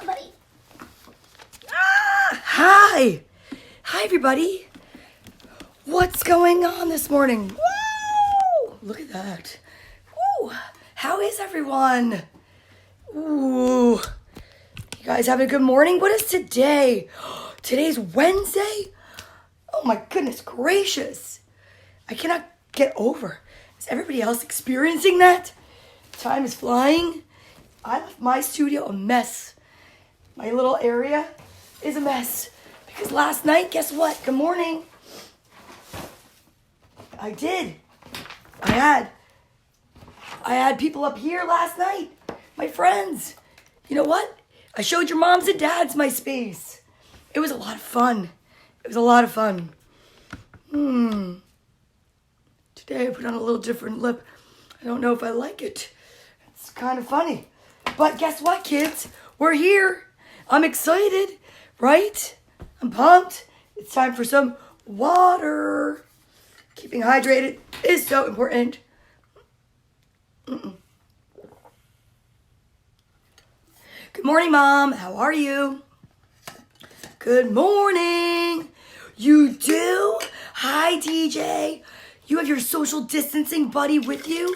on, buddy. Hi. Hi, everybody. What's going on this morning? Woo! Look at that. Woo! How is everyone? Ooh. You guys having a good morning? What is today? Today's Wednesday? Oh my goodness gracious. I cannot get over. Is everybody else experiencing that? Time is flying. I left my studio a mess. My little area is a mess. Because last night, guess what? Good morning. I did. I had people up here last night. My friends. You know what? I showed your moms and dads my space. It was a lot of fun. Today I put on a little different lip. I don't know if I like it. It's kind of funny. But guess what, kids? We're here. I'm excited, right? I'm pumped. It's time for some water. Keeping hydrated is so important. Good morning, Mom. How are you? Good morning. You do? Hi, DJ. You have your social distancing buddy with you?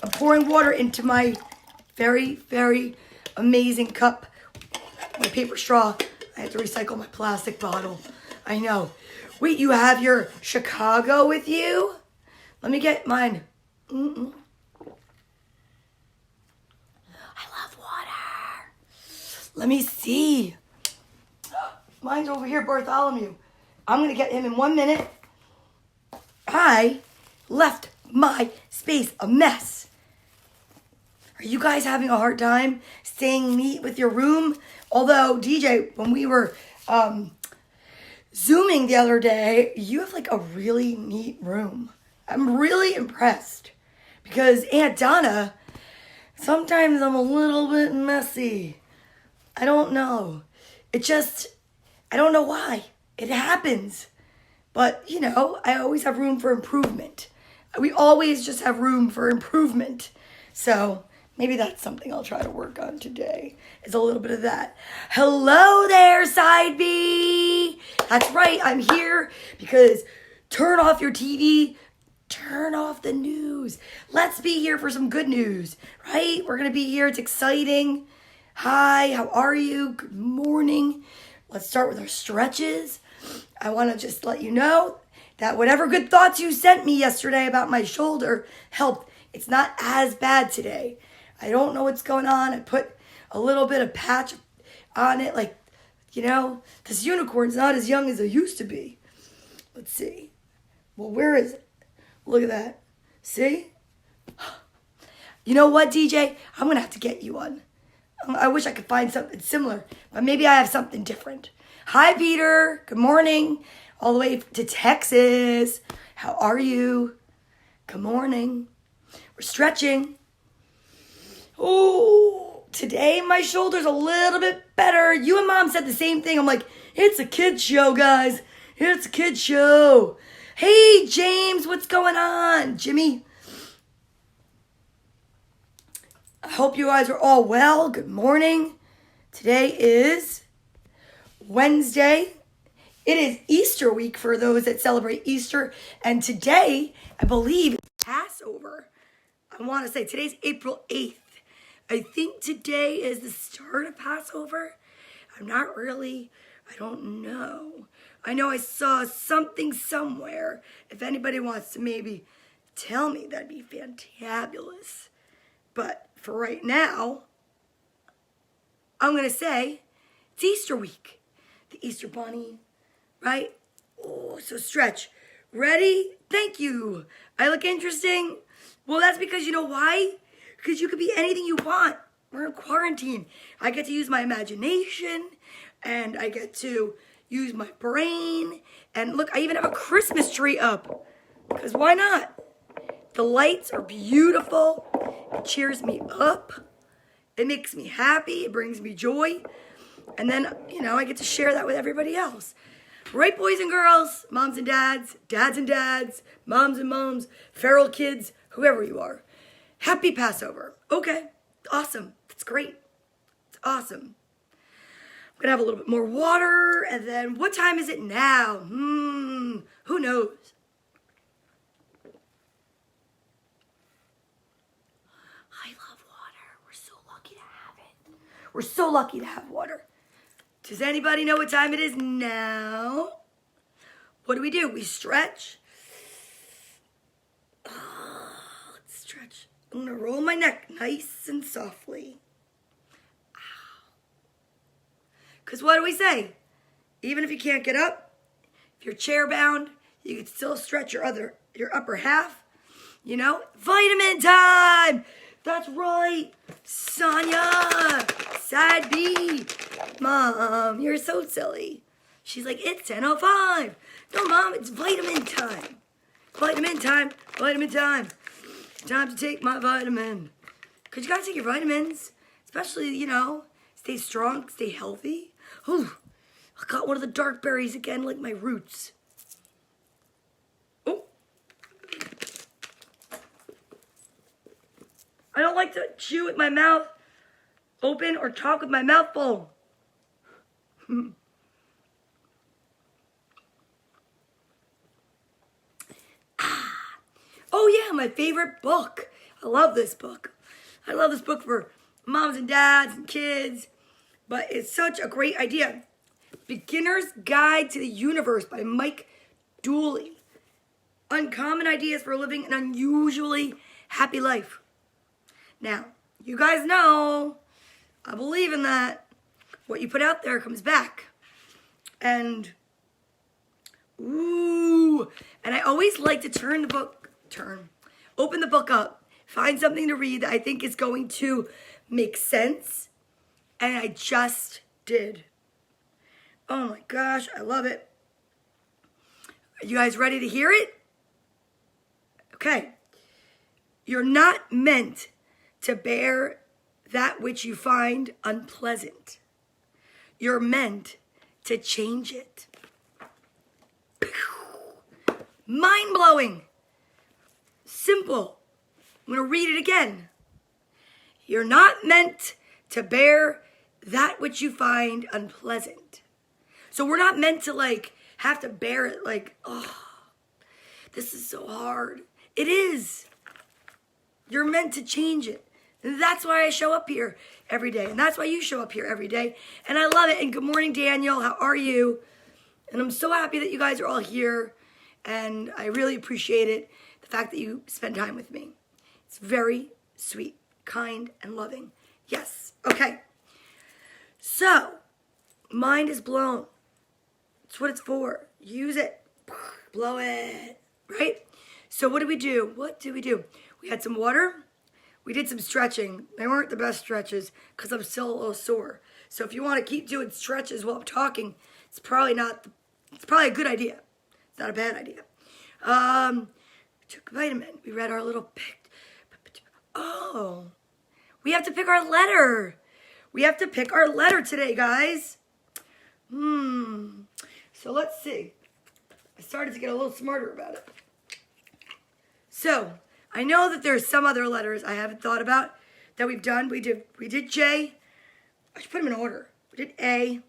I'm pouring water into my very, very amazing cup. My paper straw. I have to recycle my plastic bottle. I know. Wait, you have your Chicago with you? Let me get mine. I love water. Let me see. Mine's over here, Bartholomew. I'm going to get him in 1 minute. I left my space a mess. Are you guys having a hard time staying neat with your room? Although, DJ, when we were Zooming the other day, you have like a really neat room. I'm really impressed. Because Aunt Donna, sometimes I'm a little bit messy. I don't know. I don't know why. It happens. But, you know, I always have room for improvement. We always just have room for improvement. So maybe that's something I'll try to work on today. Is a little bit of that. Hello there, Side B. That's right. I'm here because turn off your TV. Turn off the news. Let's be here for some good news, right? We're going to be here. It's exciting. Hi, how are you? Good morning. Let's start with our stretches. I want to just let you know that whatever good thoughts you sent me yesterday about my shoulder helped. It's not as bad today. I don't know what's going on. I put a little bit of patch on it, like, you know, this unicorn's not as young as it used to be. Let's see. Well, where is it? Look at that. See? You know what, DJ? I'm going to have to get you one. I wish I could find something similar, but maybe I have something different. Hi, Peter. Good morning. All the way to Texas. How are you? Good morning. We're stretching. Oh, today my shoulder's a little bit better. You and Mom said the same thing. I'm like, it's a kid's show, guys. It's a kid's show. Hey, James, what's going on? Jimmy. I hope you guys are all well. Good morning. Today is Wednesday. It is Easter week for those that celebrate Easter. And today, I believe, it's Passover. I want to say today's April 8th. I think today is the start of Passover. I don't know. I know I saw something somewhere. If anybody wants to maybe tell me, that'd be fantabulous. But for right now, I'm going to say it's Easter week. The Easter bunny, right? Oh, so stretch. Ready? Thank you. I look interesting. Well, that's because you know why? Because you could be anything you want. We're in quarantine. I get to use my imagination, and I get to use my brain. And look, I even have a Christmas tree up. Because why not? The lights are beautiful. It cheers me up. It makes me happy. It brings me joy. And then, you know, I get to share that with everybody else. Right, boys and girls, moms and dads, dads and dads, moms and moms, feral kids, whoever you are. Happy Passover. Okay, awesome. That's great. It's awesome. gonna have a little bit more water, and then what time is it now? Who knows? I love water. We're so lucky to have it. We're so lucky to have water. Does anybody know what time it is now? What do? We stretch. Let's stretch. I'm gonna roll my neck nice and softly. Because what do we say? Even if you can't get up, if you're chair bound, you can still stretch your upper half. You know, vitamin time. That's right, Sonia, Sad B. Mom, you're so silly. She's like, it's 10:05. No, Mom, it's vitamin time. Vitamin time, vitamin time. Time to take my vitamin. Because you got to take your vitamins, especially, you know, stay strong, stay healthy. Ooh, I got one of the dark berries again, like my roots. Oh. I don't like to chew with my mouth open or talk with my mouth full. Oh yeah, my favorite book. I love this book. I love this book for moms and dads and kids. But it's such a great idea. Beginner's Guide to the Universe by Mike Dooley. Uncommon ideas for living an unusually happy life. Now, you guys know, I believe in that. What you put out there comes back. And, and I always like to open the book up, find something to read that I think is going to make sense. And I just did. Oh my gosh, I love it. Are you guys ready to hear it? Okay. You're not meant to bear that which you find unpleasant. You're meant to change it. Mind-blowing. Simple. I'm going to read it again. You're not meant to bear that which you find unpleasant. So we're not meant to like have to bear it like, oh, this is so hard. It is. You're meant to change it. And that's why I show up here every day. And that's why you show up here every day. And I love it. And good morning, Daniel. How are you? And I'm so happy that you guys are all here. And I really appreciate it. The fact that you spend time with me. It's very sweet, kind, and loving. Yes. Okay. So, mind is blown. It's what it's for. Use it. Blow it. Right? So what do? What did we do? We had some water. We did some stretching. They weren't the best stretches because I'm still a little sore. So if you want to keep doing stretches while I'm talking, it's probably a good idea. It's not a bad idea. Took a vitamin. We read our little pick. Oh, we have to pick our letter. We have to pick our letter today, guys. So let's see. I started to get a little smarter about it. So I know that there's some other letters I haven't thought about that we've done. We did J. I should put them in order. We did A.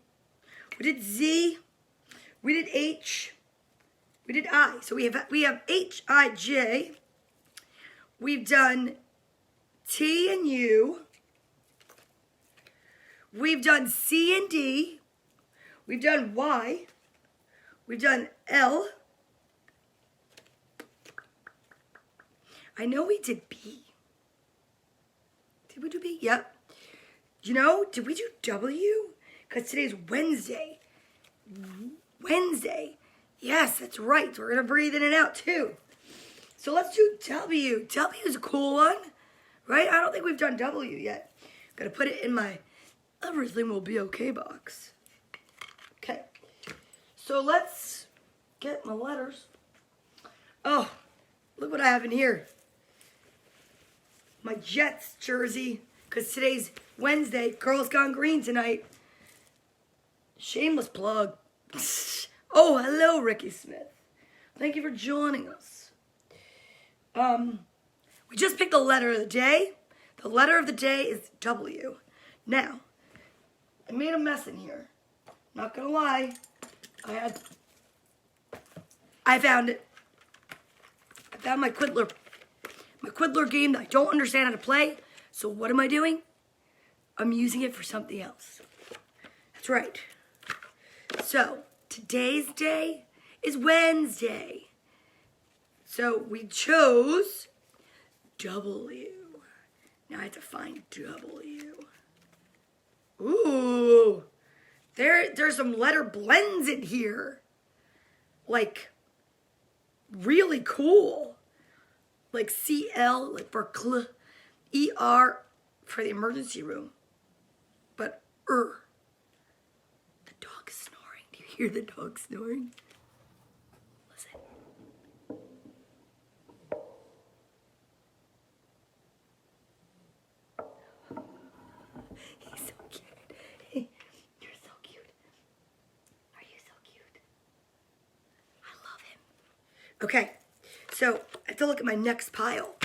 We did Z. We did H. We did I. So we have H, I, J. We've done T and U. We've done C and D. We've done Y. We've done L. I know we did B. Did we do B? Yep. You know, did we do W? Because today's Wednesday. Wednesday. Yes, that's right. We're going to breathe in and out too. So let's do W. W is a cool one, right? I don't think we've done W yet. Got to put it in my everything will be okay box. Okay. So let's get my letters. Oh, look what I have in here. My Jets jersey, because today's Wednesday. Girls Gone Green tonight. Shameless plug. Oh, hello, Ricky Smith. Thank you for joining us. We just picked the letter of the day. The letter of the day is W. Now, I made a mess in here. Not gonna lie. I found it. I found my Quiddler game that I don't understand how to play. So what am I doing? I'm using it for something else. That's right. So today's day is Wednesday. So we chose W. Now I have to find W. Ooh. There's some letter blends in here. Like, really cool. Like CL, like for cl, ER for the emergency room. But The dog is snoring. Do you hear the dog snoring? Listen. He's so cute. You're so cute. Are you so cute? I love him. Okay, so I have to look at my next pile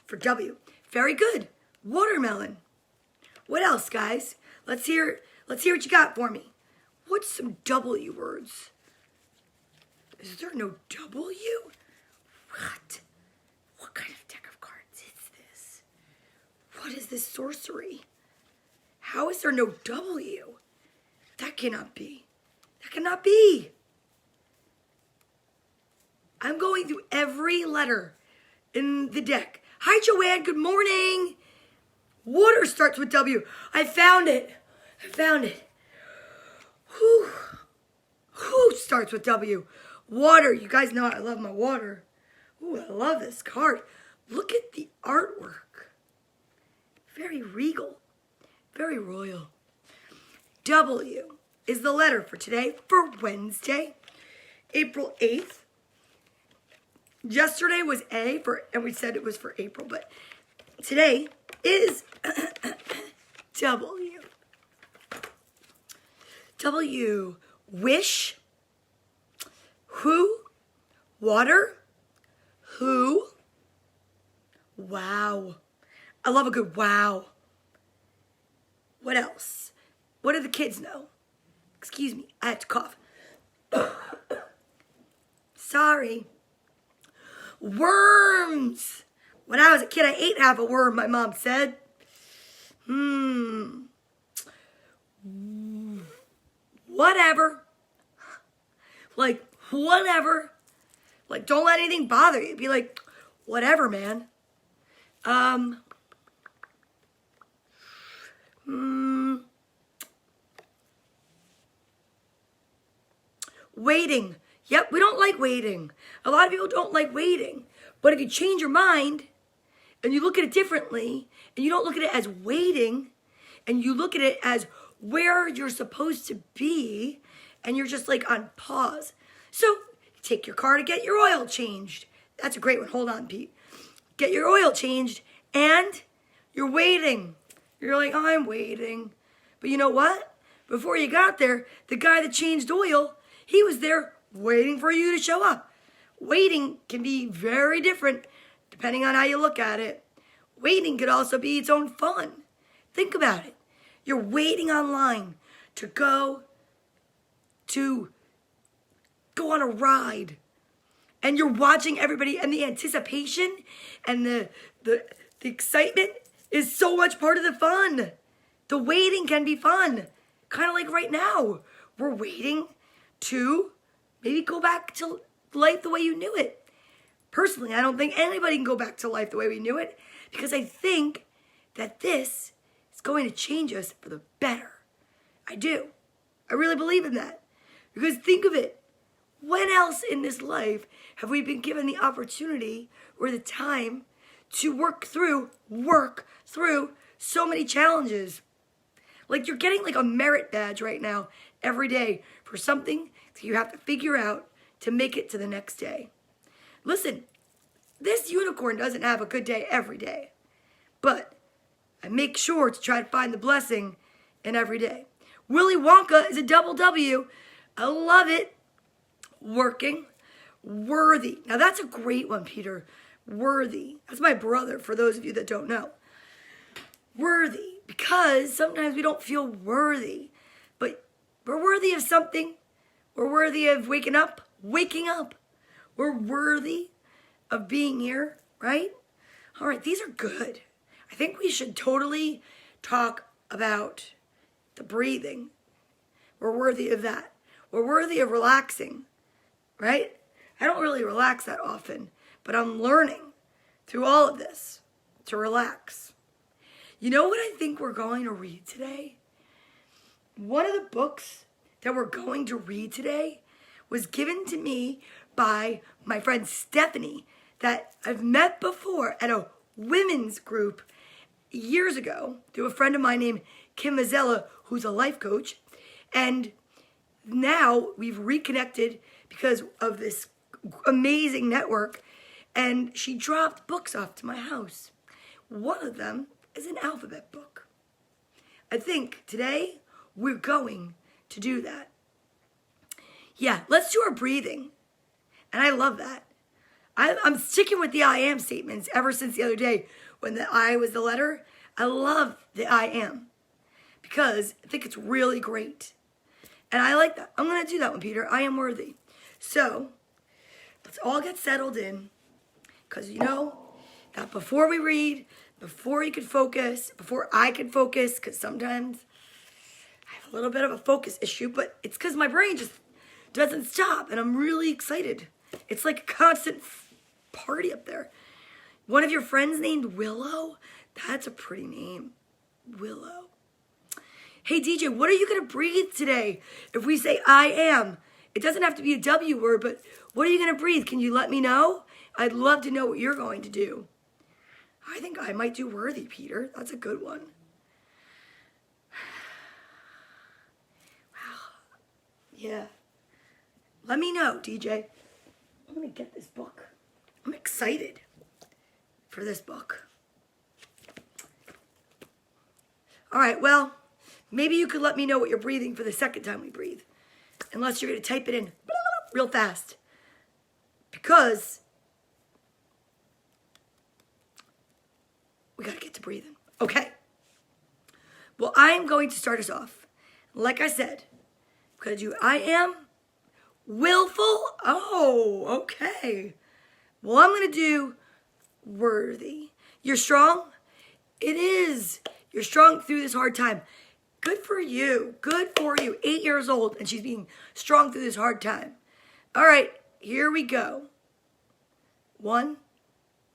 for W. Very good. Watermelon. What else, guys? Let's hear what you got for me. What's some W words? Is there no W? What? What kind of deck of cards is this? What is this sorcery? How is there no W? That cannot be. That cannot be. I'm going through every letter in the deck. Hi, Joanne. Good morning. Water starts with W. I found it. Who starts with W? Water. You guys know I love my water. Ooh, I love this card. Look at the artwork. Very regal. Very royal. W is the letter for today, for Wednesday, April 8th. Yesterday was A, and we said it was for April, but today is W. W. Wish. Who. Water. Who. Wow. I love a good wow. What else? What do the kids know? Excuse me, I had to cough. Sorry. Worms. When I was a kid, I ate half a worm, my mom said. Whatever. Like, whatever. Like, don't let anything bother you. Be like, whatever, man. Waiting. Yep, we don't like waiting. A lot of people don't like waiting. But if you change your mind and you look at it differently and you don't look at it as waiting and you look at it as where you're supposed to be and you're just like on pause. So you take your car to get your oil changed. That's a great one. Hold on, Pete. Get your oil changed and you're waiting. You're like, oh, I'm waiting. But you know what? Before you got there, the guy that changed oil, he was there waiting for you to show up. Waiting can be very different depending on how you look at it. Waiting could also be its own fun. Think about it. You're waiting online to go on a ride. And you're watching everybody, and the anticipation and the excitement is so much part of the fun. The waiting can be fun. Kind of like right now. We're waiting to maybe go back to life the way you knew it. Personally, I don't think anybody can go back to life the way we knew it because I think that this is going to change us for the better. I do. I really believe in that. Because think of it. When else in this life have we been given the opportunity or the time to work through so many challenges? Like you're getting like a merit badge right now every day for something that you have to figure out to make it to the next day. Listen, this unicorn doesn't have a good day every day, but I make sure to try to find the blessing in every day. Willy Wonka is a double W. I love it. Working. Worthy. Now that's a great one, Peter. Worthy. That's my brother, for those of you that don't know. Worthy. Because sometimes we don't feel worthy. But We're worthy of something. We're worthy of waking up. We're worthy of being here, right? All right, these are good. I think we should totally talk about the breathing. We're worthy of that. We're worthy of relaxing, right? I don't really relax that often, but I'm learning through all of this to relax. You know what I think we're going to read today? One of the books that we're going to read today was given to me by my friend Stephanie that I've met before at a women's group years ago through a friend of mine named Kim Mazzella, who's a life coach. And now we've reconnected because of this amazing network. And she dropped books off to my house. One of them is an alphabet book. I think today we're going to do that. Yeah, let's do our breathing. And I love that. I'm sticking with the I am statements ever since the other day when the I was the letter. I love the I am because I think it's really great. And I like that. I'm going to do that one, Peter. I am worthy. So let's all get settled in because you know that before we read, before you could focus, before I could focus, because sometimes I have a little bit of a focus issue, but it's because my brain just doesn't stop and I'm really excited. It's like a constant party up there. One of your friends named Willow? That's a pretty name. Willow. Hey DJ, what are you going to breathe today? If we say I am, it doesn't have to be a W word, but what are you going to breathe? Can you let me know? I'd love to know what you're going to do. I think I might do worthy, Peter. That's a good one. Wow. Yeah. Let me know, DJ. I'm going to get this book. I'm excited for this book. All right, well, maybe you could let me know what you're breathing for the second time we breathe. Unless you're going to type it in real fast. Because we got to get to breathing. Okay. Well, I'm going to start us off. Like I said, I'm going to do I am willful. Oh, okay. Well, I'm going to do worthy. You're strong? It is. You're strong through this hard time. Good for you. Good for you. 8 years old, and she's being strong through this hard time. All right, here we go. 1,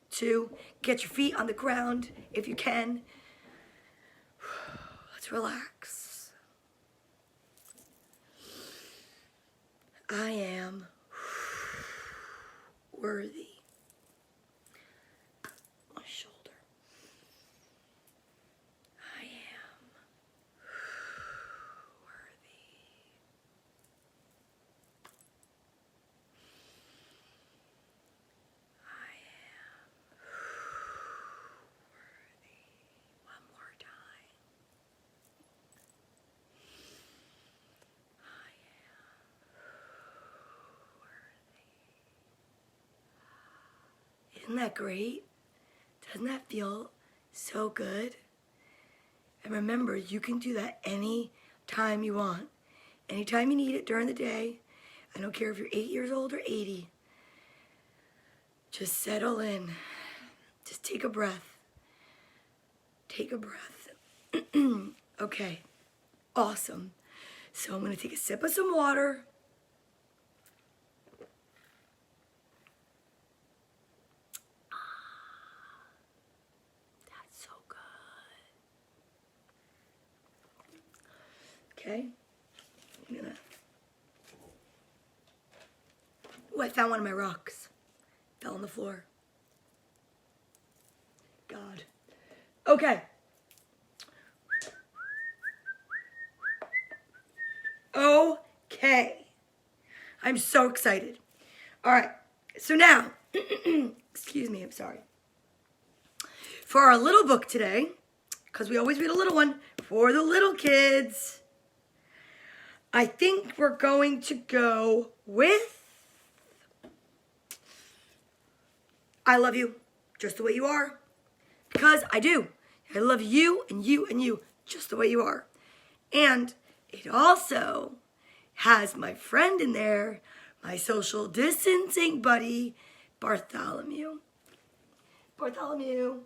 2, get your feet on the ground if you can. Let's relax. I am worthy. My shoulder. I am worthy. I am worthy. One more time. I am worthy. Isn't that great? Doesn't that feel so good? And remember, you can do that any time you want. Anytime you need it during the day. I don't care if you're 8 years old or 80. Just settle in. Just take a breath. Take a breath. Okay. Awesome. So I'm going to take a sip of some water. That's so good. Okay. I'm going to... Oh, I found one of my rocks. Fell on the floor. God. Okay. Okay. I'm so excited. All right. So now, excuse me, I'm sorry. For our little book today, because we always read a little one for the little kids, I think we're going to go with I love you just the way you are. Because I do. I love you and you and you just the way you are. And It also has my friend in there, my social distancing buddy, Bartholomew. Bartholomew.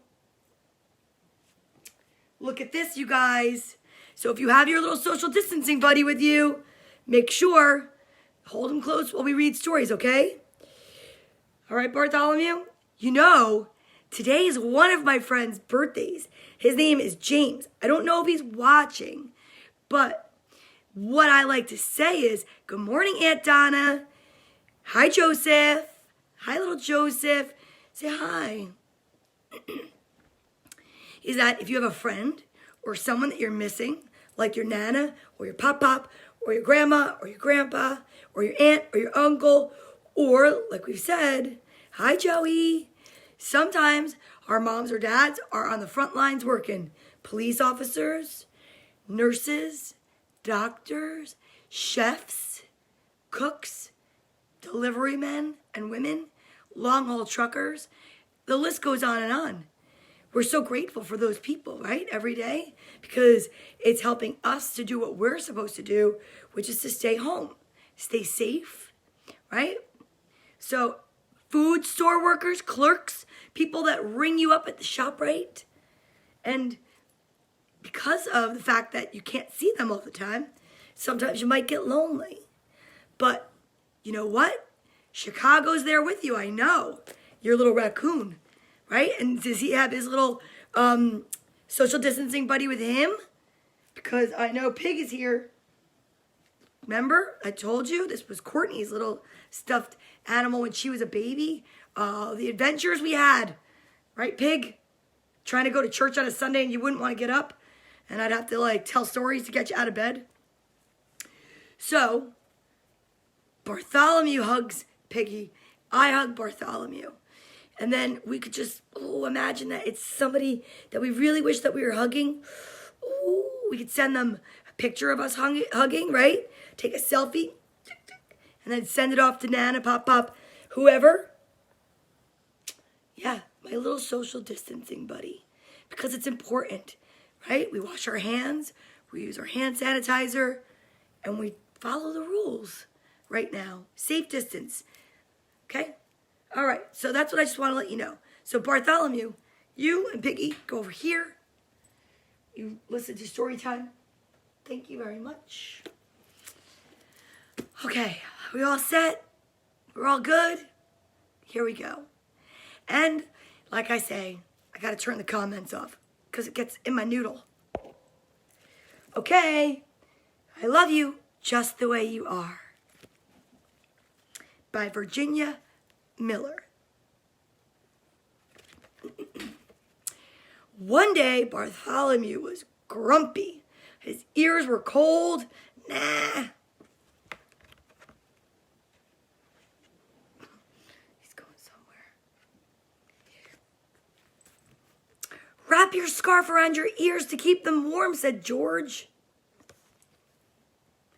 Look at this, you guys. So if you have your little social distancing buddy with you, make sure, hold him close while we read stories, okay? All right, Bartholomew. You know, today is one of my friend's birthdays. His name is James. I don't know if he's watching, but what I like to say is, good morning, Aunt Donna. Hi, Joseph. Hi, little Joseph. Say hi. Is that if you have a friend or someone that you're missing, like your Nana or your Pop-Pop or your grandma or your grandpa or your aunt or your uncle, or like we've said, hi, Joey. Sometimes our moms or dads are on the front lines working. Police officers, nurses, doctors, chefs, cooks, delivery men and women, long-haul truckers. The list goes on and on. We're so grateful for those people, right? Every day, because it's helping us to do what we're supposed to do, which is to stay home, stay safe, right? So food store workers, clerks, people that ring you up at the shop, right? And because of the fact that you can't see them all the time, sometimes you might get lonely. But you know what? Chicago's there with you, I know. Your little raccoon, right? And does he have his little social distancing buddy with him? Because I know Pig is here. Remember, I told you this was Courtney's little stuffed animal when she was a baby. The adventures we had, right, Pig? Trying to go to church on a Sunday and you wouldn't want to get up. And I'd have to like tell stories to get you out of bed. So, Bartholomew hugs Piggy. I hug Bartholomew. And then we could just, imagine that it's somebody that we really wish that we were hugging. We could send them a picture of us hugging, right? Take a selfie. And then send it off to Nana, Pop-Pop, whoever. Yeah, my little social distancing buddy. Because it's important, right? We wash our hands. We use our hand sanitizer. And we follow the rules right now. Safe distance. Okay? All right, so that's what I just want to let you know. So Bartholomew, you and Piggy go over here. You listen to story time. Thank you very much. Okay, we all set? We're all good? Here we go. And like I say, I got to turn the comments off because it gets in my noodle. Okay, I love you just the way you are. By Virginia Miller. One day, Bartholomew was grumpy. His ears were cold. Nah. He's going somewhere. Wrap your scarf around your ears to keep them warm, said George.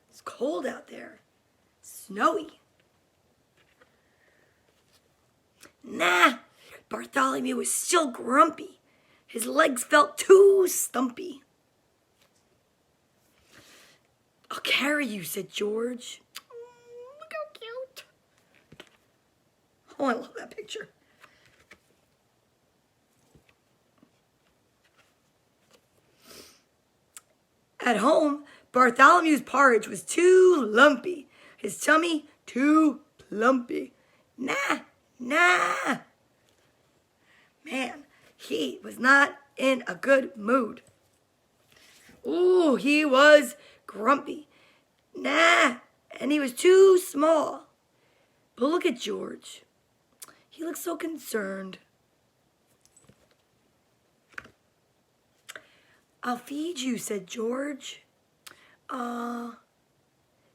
It's cold out there. Snowy. Nah, Bartholomew was still grumpy. His legs felt too stumpy. I'll carry you, said George. Look how cute. Oh, I love that picture. At home, Bartholomew's porridge was too lumpy. His tummy too plumpy. Nah. Man, he was not in a good mood. Ooh, he was grumpy. Nah, and he was too small. But look at George. He looks so concerned. I'll feed you, said George.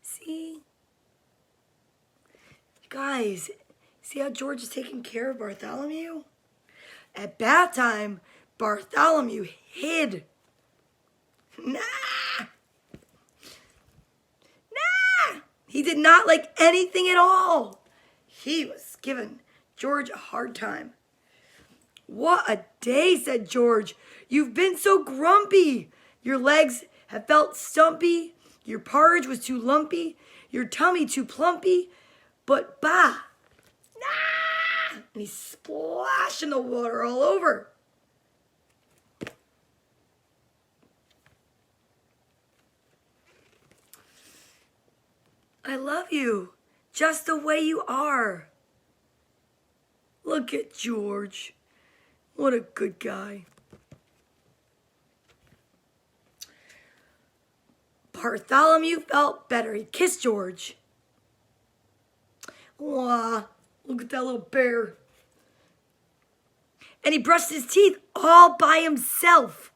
See? Guys, see how George is taking care of Bartholomew? At bath time, Bartholomew hid. Nah! He did not like anything at all. He was giving George a hard time. What a day, said George. You've been so grumpy. Your legs have felt stumpy Your porridge was too lumpy, your tummy too plumpy, but bah, nah! And he's splashing the water all over. I love you, just the way you are. Look at George. What a good guy. Bartholomew felt better. He kissed George. Aw, look at that little bear. And he brushed his teeth all by himself.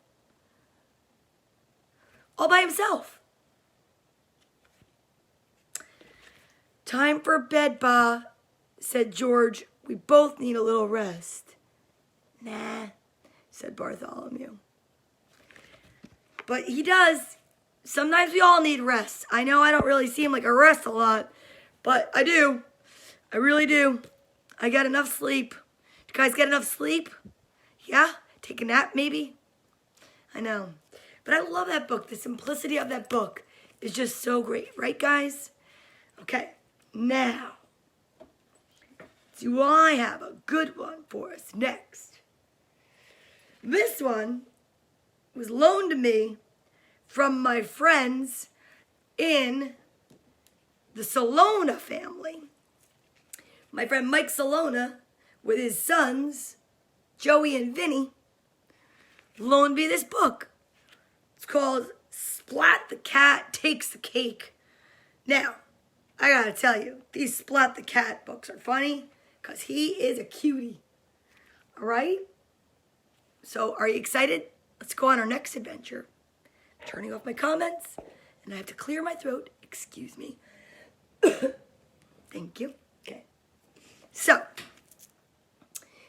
All by himself. Time for bed, Ba, said George. We both need a little rest. Nah, said Bartholomew. But he does. Sometimes we all need rest. I know I don't really seem like I rest a lot, but I do. I really do. I got enough sleep. You guys get enough sleep? Yeah? Take a nap maybe? I know. But I love that book. The simplicity of that book is just so great. Right, guys? Okay. Now, do I have a good one for us next? This one was loaned to me from my friends in the Salona family. My friend Mike Salona with his sons, Joey and Vinny, loaned me this book. It's called Splat the Cat Takes the Cake. Now, I gotta tell you, these Splat the Cat books are funny because he is a cutie. All right? So, are you excited? Let's go on our next adventure. I'm turning off my comments, and I have to clear my throat. Excuse me. Thank you. Okay. So,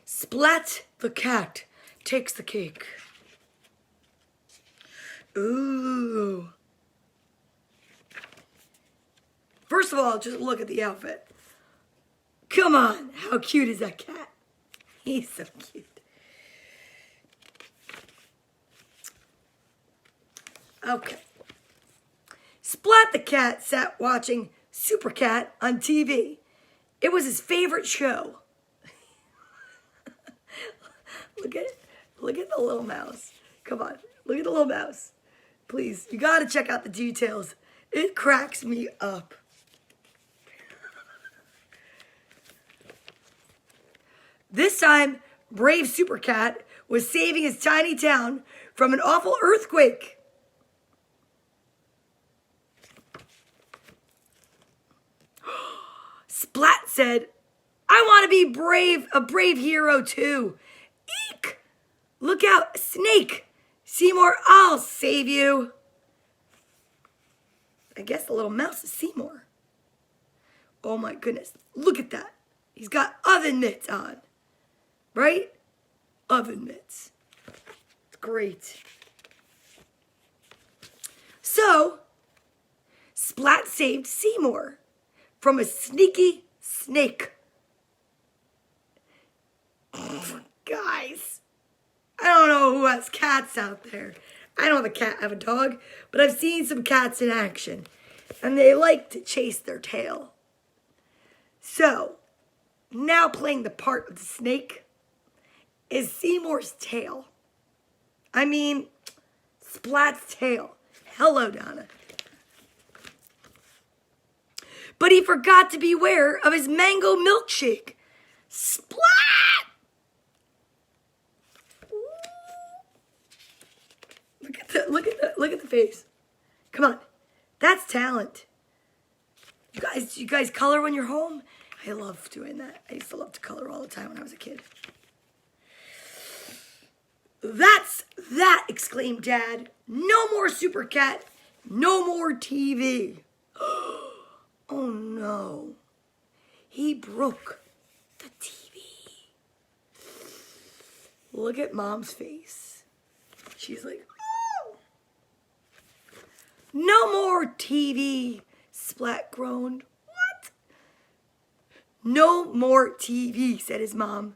Splat the Cat Takes the Cake. Ooh. First of all, just look at the outfit. Come on, how cute is that cat? He's so cute. Okay. Splat the Cat sat watching Super Cat on TV. It was his favorite show. Look at it. Look at the little mouse. Come on, look at the little mouse. Please, you gotta check out the details. It cracks me up. This time, brave Super Cat was saving his tiny town from an awful earthquake. Splat said, I want to be brave, a brave hero too. Eek! Look out, snake! Seymour, I'll save you. I guess the little mouse is Seymour. Oh my goodness, look at that. He's got oven mitts on. Right? Oven mitts. It's great. So, Splat saved Seymour from a sneaky snake. Guys, I don't know who has cats out there. I don't have a dog, but I've seen some cats in action, and they like to chase their tail. So, now playing the part of the snake is Seymour's tail. I mean, Splat's tail. Hello, Donna. But he forgot to beware of his mango milkshake. Splat! Look at the face. Come on. That's talent. You guys color when you're home? I love doing that. I used to love to color all the time when I was a kid. That's that, exclaimed Dad. No more Super Cat. No more TV. Oh no. He broke the TV. Look at Mom's face. She's like, oh. No more TV, Splat groaned. What? No more TV, said his mom.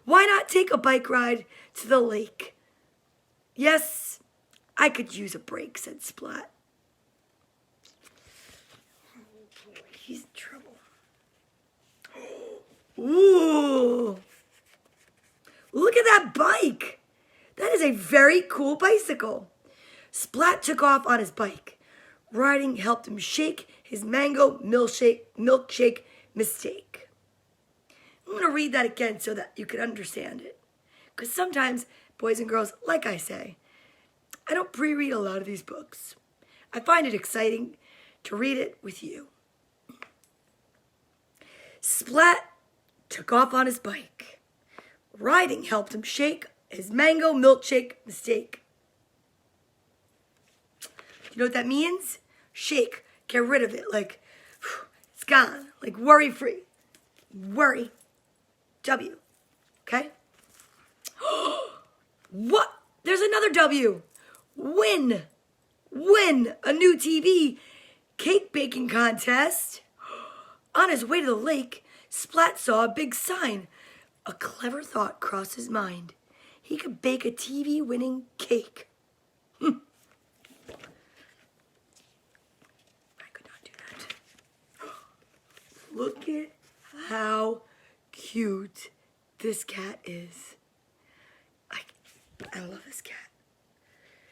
Why not take a bike ride to the lake? Yes, I could use a break, said Splat. a very cool bicycle. Splat took off on his bike. Riding helped him shake his mango milkshake mistake. I'm going to read that again so that you can understand it. Because sometimes, boys and girls, like I say, I don't pre-read a lot of these books. I find it exciting to read it with you. Splat took off on his bike. Riding helped him shake his mango milkshake mistake. You know what that means? Shake. Get rid of it. Like, it's gone. Like, worry-free. Worry. W. Okay? What? There's another W. Win. Win a new TV cake baking contest. On his way to the lake, Splat saw a big sign. A clever thought crossed his mind. He could bake a TV-winning cake. I could not do that. Look at how cute this cat is. I love this cat.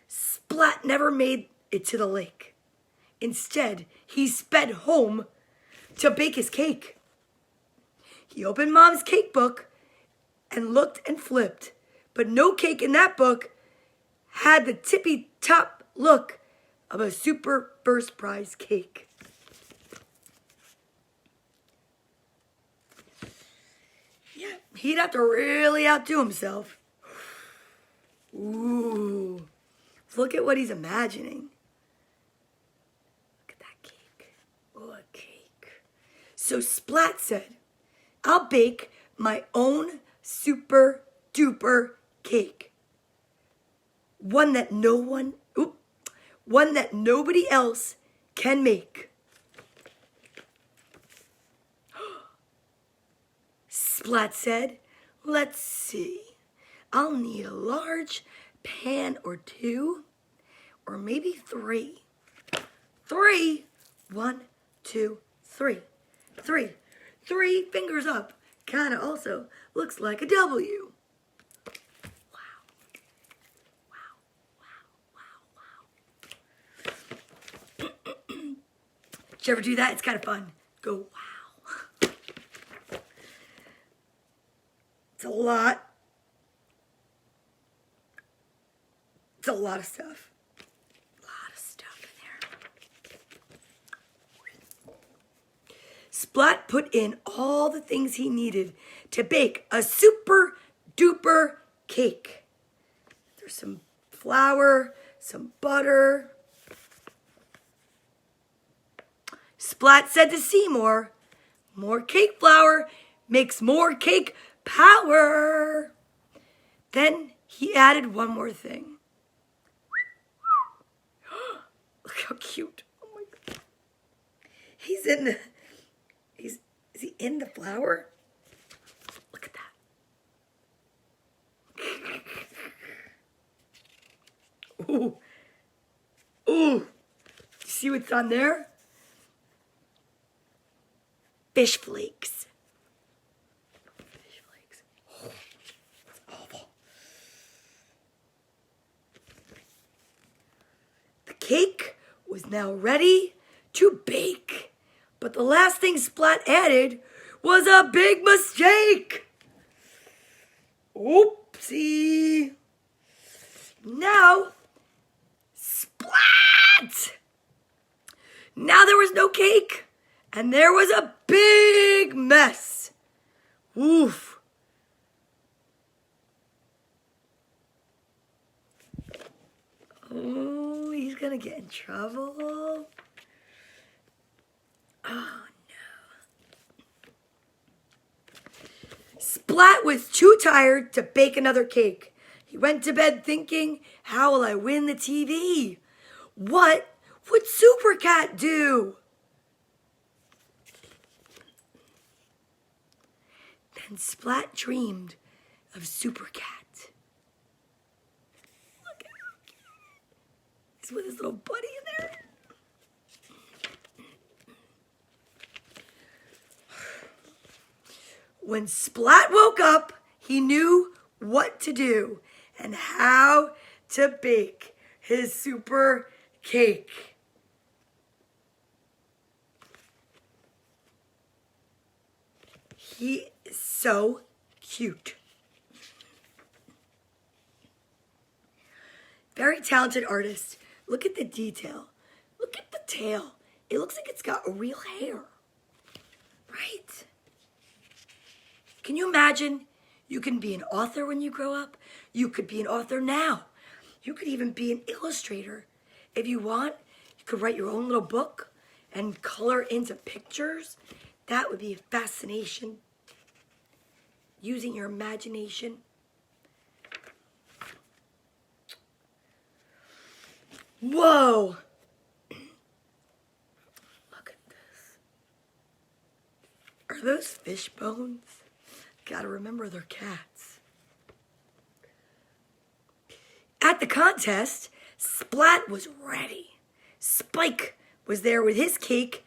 Splat never made it to the lake. Instead, he sped home to bake his cake. He opened Mom's cake book and looked and flipped, but no cake in that book had the tippy top look of a super first prize cake. Yeah, he'd have to really outdo himself. Ooh, look at what he's imagining. Look at that cake. Oh, a cake. So Splat said, I'll bake my own super duper cake. One that nobody else can make. Splat said, let's see. I'll need a large pan or two, or maybe three. 1, 2, 3. 3 fingers up. Kind of also looks like a W. Wow. Did you ever do that? It's kind of fun. Go, wow. It's a lot. It's a lot of stuff. A lot of stuff in there. Splat put in all the things he needed to bake a super duper cake. There's some flour, some butter. Splat said to Seymour, more cake flour makes more cake power. Then he added one more thing. Look how cute. Oh my God. Is he in the flour? Look at that. Ooh. Ooh. See what's on there? Fish flakes. Fish flakes. Oh, it's awful. The cake was now ready to bake. But the last thing Splat added was a big mistake. Oopsie. Now, Splat! Now there was no cake, and there was a big mess. Oof. Oh, he's gonna get in trouble. Oh, no. Splat was too tired to bake another cake. He went to bed thinking, how will I win the TV? What would Super Cat do? Then Splat dreamed of Super Cat. Look at him. He's with his little buddy in there. When Splat woke up, he knew what to do. and how to bake his super cake. He is so cute. Very talented artist. Look at the detail. Look at the tail. It looks like it's got real hair. Right? Can you imagine? You can be an author when you grow up. You could be an author now. You could even be an illustrator. If you want, you could write your own little book and color into pictures. That would be a fascination. Using your imagination. Whoa! Look at this. Are those fish bones? Gotta remember they're cats. At the contest, Splat was ready. Spike was there with his cake.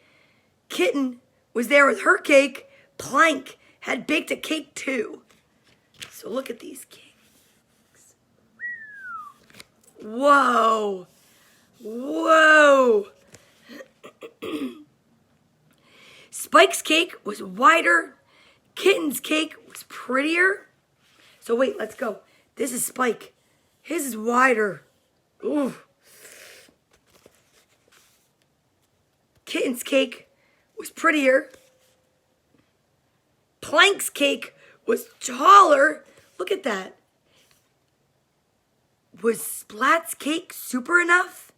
Kitten was there with her cake. Plank had baked a cake too. So look at these cakes. Whoa! Whoa! Spike's cake was wider. Kitten's cake was prettier. So wait, let's go. This is Spike. His is wider. Ooh. Kitten's cake was prettier. Plank's cake was taller. Look at that. Was Splat's cake super enough?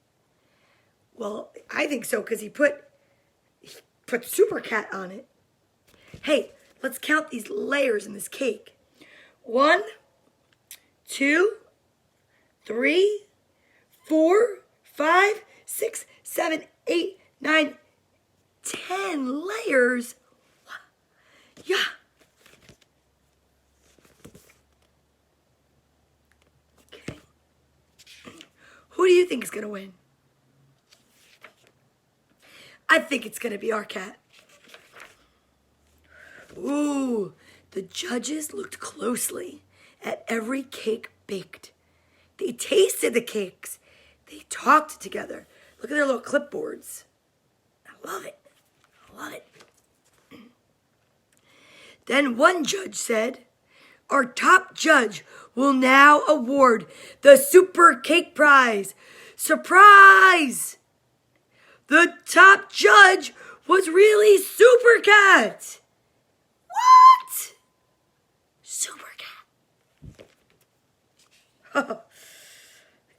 Well, I think so because he put Super Cat on it. Hey, let's count these layers in this cake. 1, 2, 3, 4, 5, 6, 7, 8, 9, 10 layers. Yeah. Okay. Who do you think is going to win? I think it's going to be our cat. Ooh, the judges looked closely at every cake baked. They tasted the cakes. They talked together. Look at their little clipboards. I love it. I love it. Then one judge said, "Our top judge will now award the Super Cake Prize. Surprise! The top judge was really Super Cat." What? Super Cat.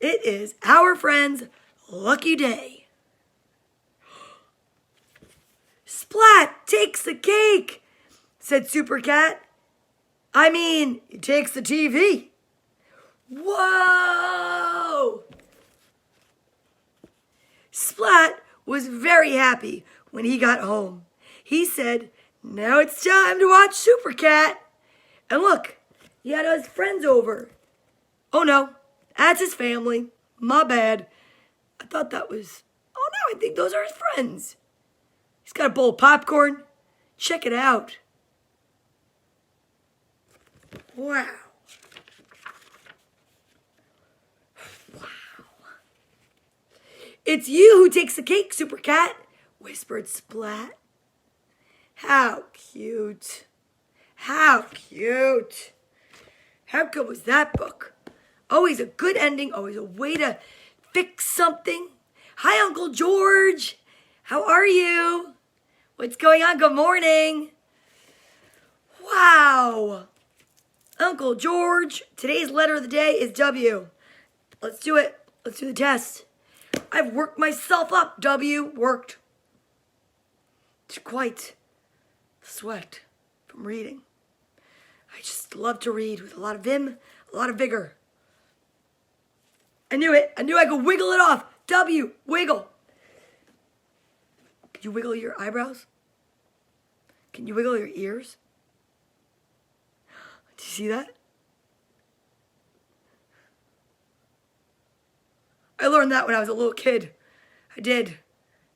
It is our friend's lucky day. Splat takes the cake, said Super Cat. I mean, he takes the TV. Whoa! Splat was very happy when he got home. He said, "Now it's time to watch Super Cat." And look, he had his friends over. Oh no, that's his family. My bad. I thought that was... Oh no, I think those are his friends. He's got a bowl of popcorn. Check it out. Wow. Wow. "It's you who takes the cake, Super Cat," whispered Splat. How cute. How cute. How good was that book? Always a good ending, always a way to fix something. Hi, Uncle George. How are you? What's going on? Good morning. Wow. Uncle George, today's letter of the day is W. Let's do it. Let's do the test. I've worked myself up, W. Worked. It's quite sweat from reading. I just love to read with a lot of vim, a lot of vigor. I knew it. I knew I could wiggle it off. W, wiggle. Can you wiggle your eyebrows? Can you wiggle your ears? Do you see that? I learned that when I was a little kid. I did.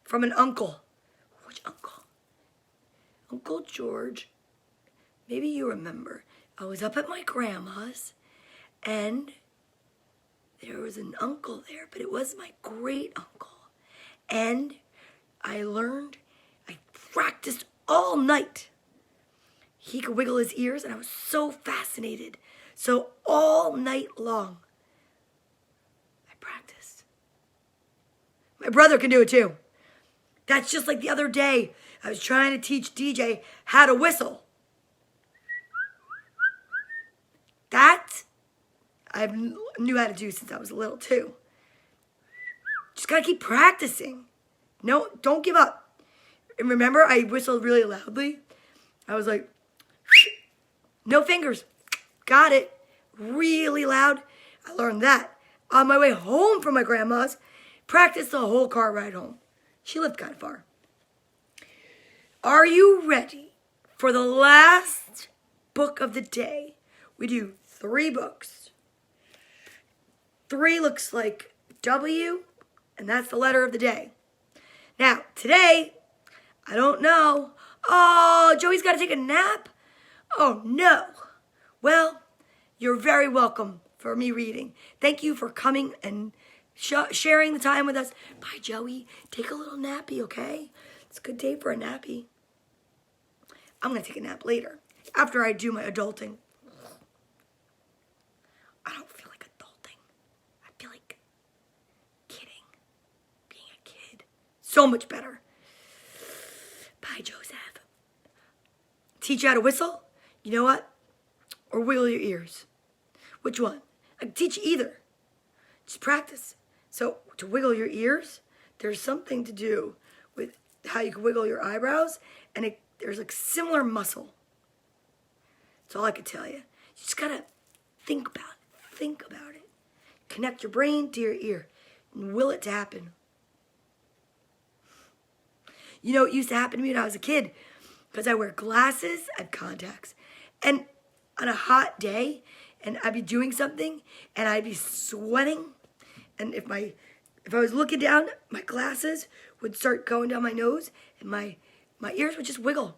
From an uncle. Which uncle? Uncle George. Maybe you remember. I was up at my grandma's and there was an uncle there, but it was my great uncle. And I practiced all night. He could wiggle his ears, and I was so fascinated. So all night long, I practiced. My brother can do it too. That's just like the other day. I was trying to teach DJ how to whistle. That I knew how to do since I was little too. Just gotta keep practicing. No, don't give up. And remember, I whistled really loudly. I was like, no fingers. Got it. Really loud. I learned that on my way home from my grandma's. Practiced the whole car ride home. She lived kind of far. Are you ready for the last book of the day? We do 3 books. 3 looks like W, and that's the letter of the day. Now, today, I don't know. Oh, Joey's got to take a nap? Oh, no. Well, you're very welcome for me reading. Thank you for coming and sharing the time with us. Bye, Joey. Take a little nappy, okay? It's a good day for a nappy. I'm going to take a nap later, after I do my adulting. I don't feel like adulting. I feel like kidding. Being a kid. So much better. Bye, Joseph. Teach you how to whistle? You know what? Or wiggle your ears. Which one? I can teach you either. Just practice. So to wiggle your ears, there's something to do with how you can wiggle your eyebrows, and there's like similar muscle. That's all I can tell you. You just gotta think about it. Think about it. Connect your brain to your ear and will it to happen. You know, it used to happen to me when I was a kid because I wear glasses, I have contacts, and on a hot day, and I'd be doing something, and I'd be sweating, and if I was looking down, my glasses would start going down my nose, and my ears would just wiggle.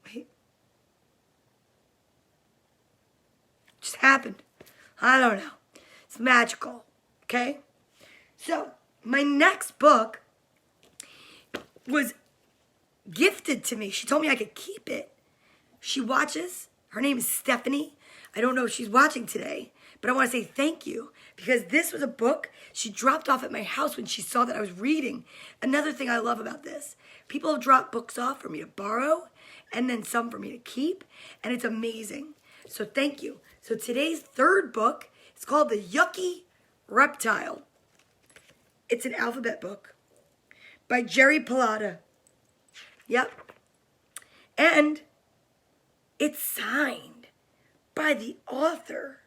Wait. Just happened. I don't know. It's magical. Okay? So, my next book was gifted to me. She told me I could keep it. She watches. Her name is Stephanie. I don't know if she's watching today, but I want to say thank you because this was a book she dropped off at my house when she saw that I was reading. Another thing I love about this, people have dropped books off for me to borrow and then some for me to keep, and it's amazing. So thank you. So today's 3rd book is called The Yucky Reptile. It's an alphabet book by Jerry Pallotta. Yep. And it's signed by the author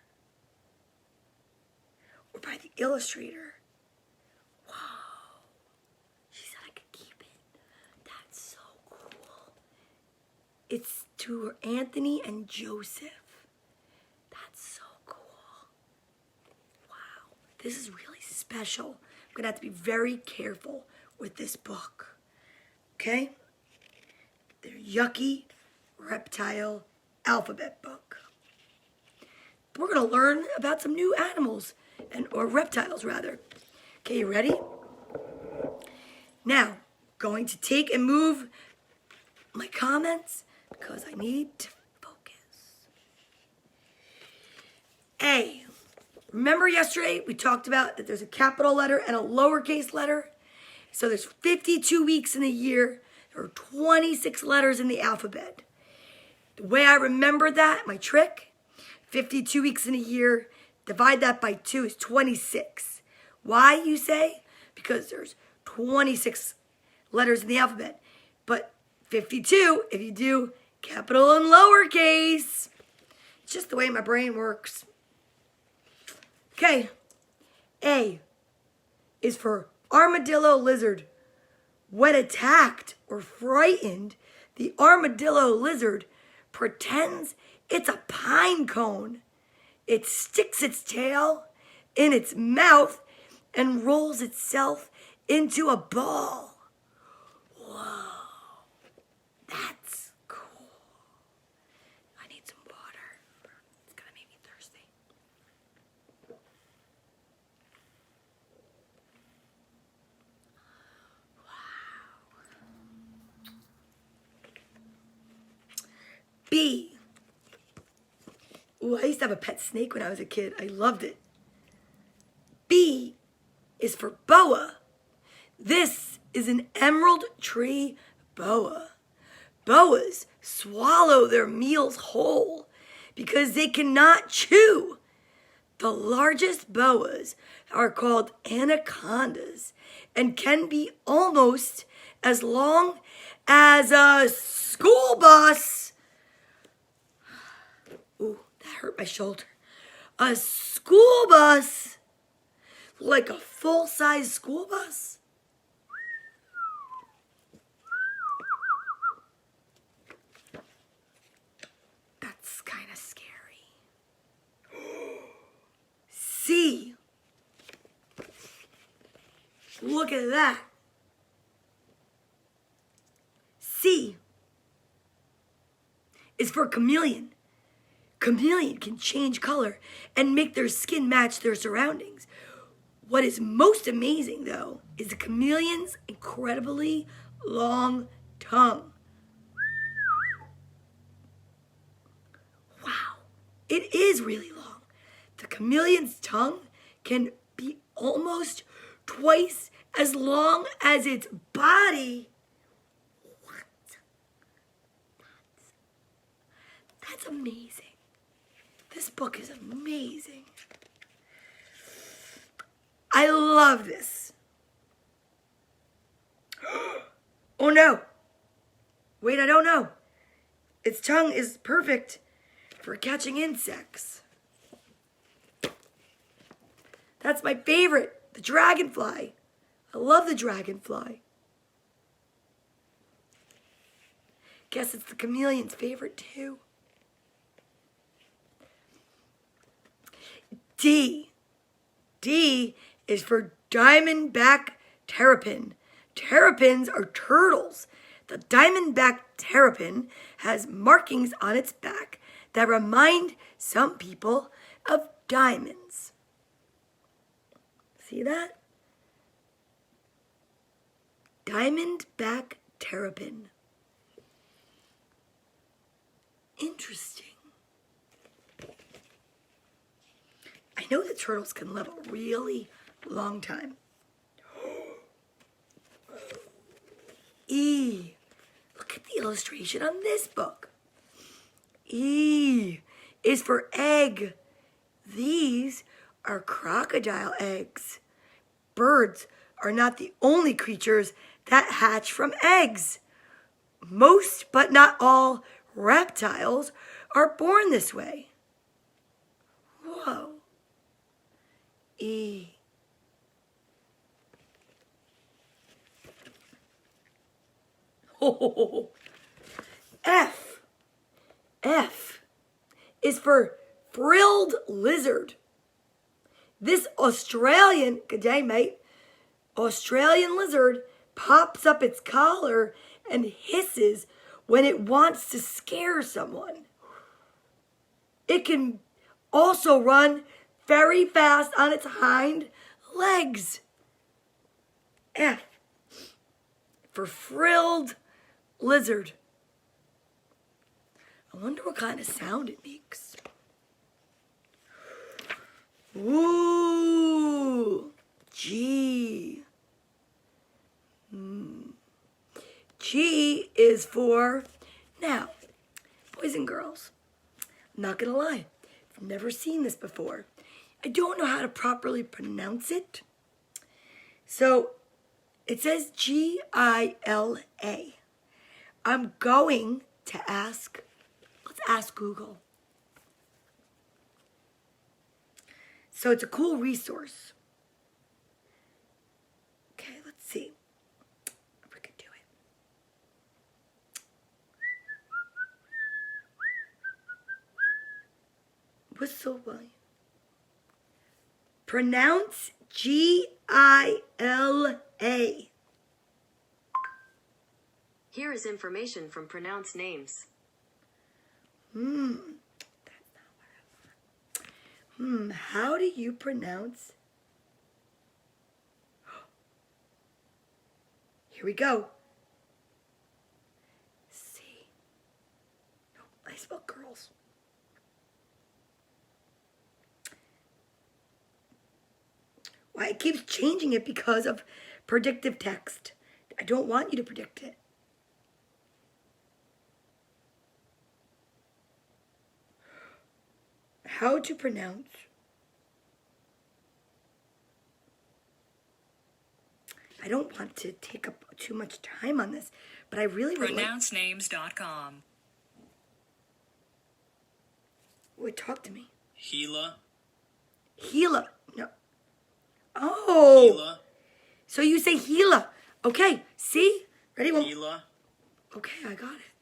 or by the illustrator. Wow. She said I could keep it. That's so cool. It's to Anthony and Joseph. That's so cool. Wow. This is really special. I'm going to have to be very careful with this book. Okay? The Yucky Reptile alphabet book. We're going to learn about some new animals, or reptiles rather. Okay, you ready? Now, going to take and move my comments because I need to focus. A. Remember yesterday we talked about that there's a capital letter and a lowercase letter? So there's 52 weeks in a year. There are 26 letters in the alphabet. The way I remember that, my trick, 52 weeks in a year, divide that by 2 is 26. Why, you say? Because there's 26 letters in the alphabet. But 52, if you do capital and lowercase, it's just the way my brain works. Okay, A is for armadillo lizard. When attacked or frightened, the armadillo lizard pretends it's a pine cone. It sticks its tail in its mouth and rolls itself into a ball. Whoa, that's cool. I need some water. It's gonna make me thirsty. Ooh, I used to have a pet snake when I was a kid. I loved it. B is for boa. This is an emerald tree boa. Boas swallow their meals whole because they cannot chew. The largest boas are called anacondas and can be almost as long as a school bus. Ooh, that hurt my shoulder. A school bus, like a full-size school bus. That's kind of scary. C. Look at that. C is for chameleon. Chameleon can change color and make their skin match their surroundings. What is most amazing, though, is the chameleon's incredibly long tongue. Wow, it is really long. The chameleon's tongue can be almost twice as long as its body. What? That's amazing. This book is amazing. I love this. Oh no. Wait, I don't know. Its tongue is perfect for catching insects. That's my favorite, the dragonfly. I love the dragonfly. Guess it's the chameleon's favorite too. D. D is for diamondback terrapin. Terrapins are turtles. The diamondback terrapin has markings on its back that remind some people of diamonds. See that? Diamondback terrapin. Interesting. I know that turtles can live a really long time. E. Look at the illustration on this book. E is for egg. These are crocodile eggs. Birds are not the only creatures that hatch from eggs. Most, but not all, reptiles are born this way. Whoa. E. Oh. F. F is for frilled lizard. This Australian, good day mate, Australian lizard pops up its collar and hisses when it wants to scare someone. It can also run very fast on its hind legs. F for frilled lizard. I wonder what kind of sound it makes. Ooh, G. G is for, now, boys and girls, I'm not gonna lie, I've never seen this before. I don't know how to properly pronounce it. So it says G-I-L-A. I'm going to ask, let's ask Google. So it's a cool resource. Okay, let's see if we can do it. Whistle William. Pronounce G-I-L-A. Here is information from Pronounce Names. That's not what I want. How do you pronounce? Here we go. C. No, I spelled girls. Why it keeps changing it because of predictive text. I don't want you to predict it. How to pronounce. I don't want to take up too much time on this, but I really would like... pronouncenames.com. Wait, talk to me. Gila. Gila. No. Oh. Gila. So you say Gila. Okay, see? Ready? Gila. Okay, I got it.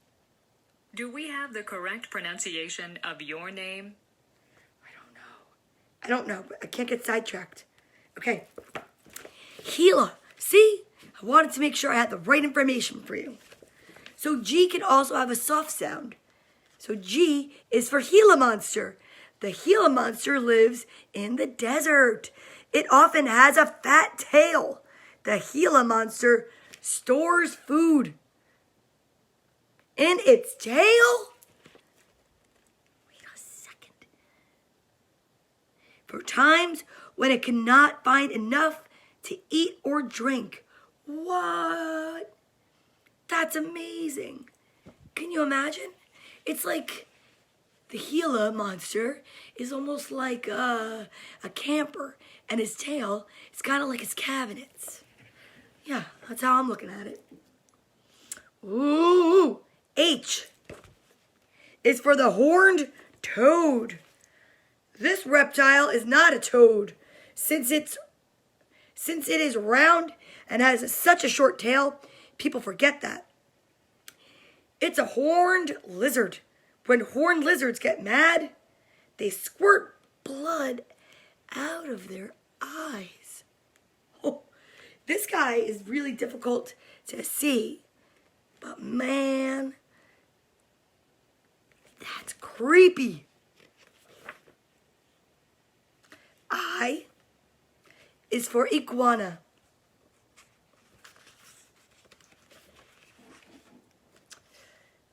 Do we have the correct pronunciation of your name? I don't know, but I can't get sidetracked. Okay. Gila. See? I wanted to make sure I had the right information for you. So G can also have a soft sound. So G is for Gila monster. The Gila monster lives in the desert. It often has a fat tail. The Gila monster stores food in its tail. Wait a second. For times when it cannot find enough to eat or drink. What? That's amazing. Can you imagine? It's like the Gila monster is almost like a camper, and his tail is kind of like his cabinets. Yeah, that's how I'm looking at it. Ooh, H is for the horned toad. This reptile is not a toad, since it is round and has such a short tail. People forget that. It's a horned lizard. When horned lizards get mad, they squirt blood out of their eyes. Oh, this guy is really difficult to see. But man, that's creepy. I is for iguana.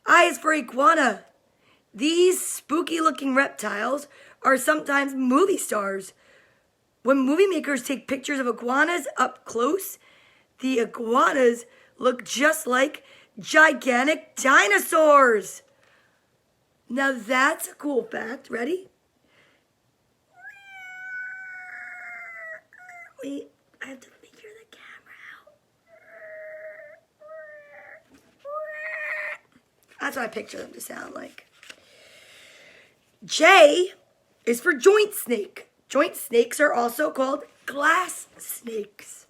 I is for iguana. These spooky-looking reptiles are sometimes movie stars. When movie makers take pictures of iguanas up close, the iguanas look just like gigantic dinosaurs. Now that's a cool fact. Ready? Wait, I have to figure the camera out. That's what I picture them to sound like. J is for joint snake. Joint snakes are also called glass snakes.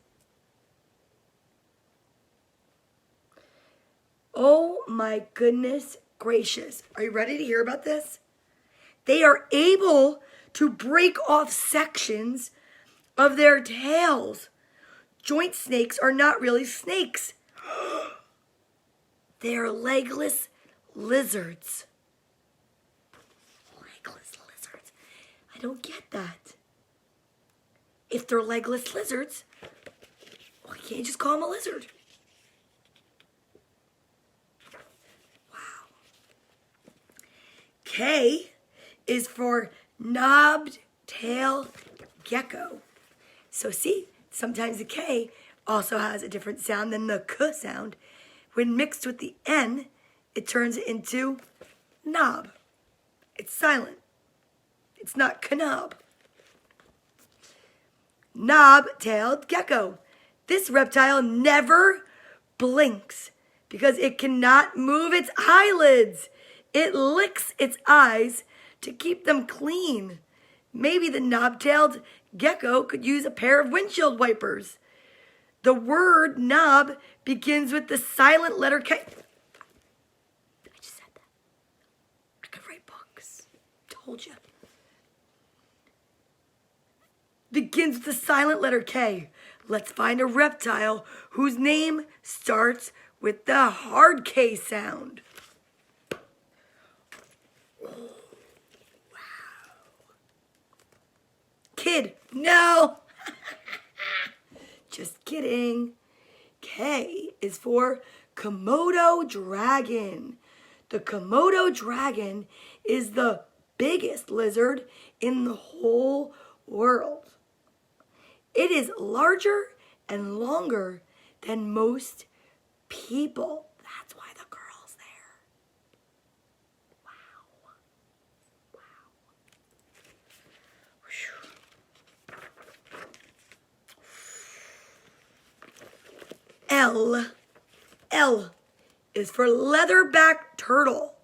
Oh my goodness gracious. Are you ready to hear about this? They are able to break off sections of their tails. Joint snakes are not really snakes. They are legless lizards. Legless lizards. I don't get that. If they're legless lizards, why can't you just call them a lizard? Wow. K is for knobbed tail gecko. So see, sometimes the K also has a different sound than the K sound. When mixed with the N, it turns into knob. It's silent. It's not knob. Knob-tailed gecko. This reptile never blinks because it cannot move its eyelids. It licks its eyes to keep them clean. Maybe the knob-tailed gecko could use a pair of windshield wipers. The word knob begins with the silent letter K. I just said that. I could write books. Told you. Begins with the silent letter K. Let's find a reptile whose name starts with the hard K sound. Kid, no. Just kidding. K is for Komodo dragon. The Komodo dragon is the biggest lizard in the whole world. It is larger and longer than most people. That's why the girl's there. Wow. Wow. L is for leatherback turtle.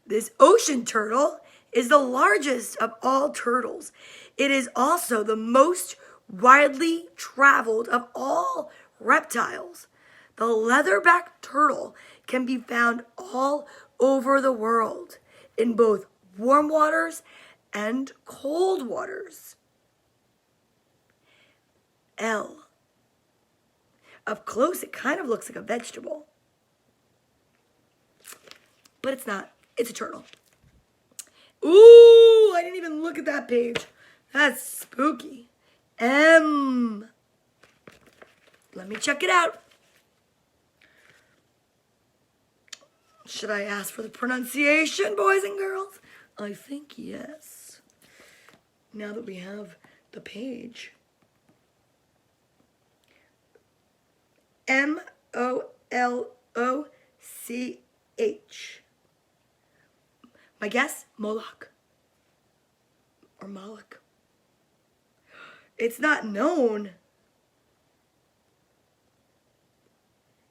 This ocean turtle is the largest of all turtles. It is also the most widely traveled of all reptiles. The leatherback turtle can be found all over the world in both warm waters and cold waters. L. Up close, it kind of looks like a vegetable. But it's not. It's a turtle. Ooh, I didn't even look at that page. That's spooky. M. Let me check it out. Should I ask for the pronunciation, boys and girls? I think yes. Now that we have the page. M-O-L-O-C-H. My guess, Moloch. Or Moloch. It's not known.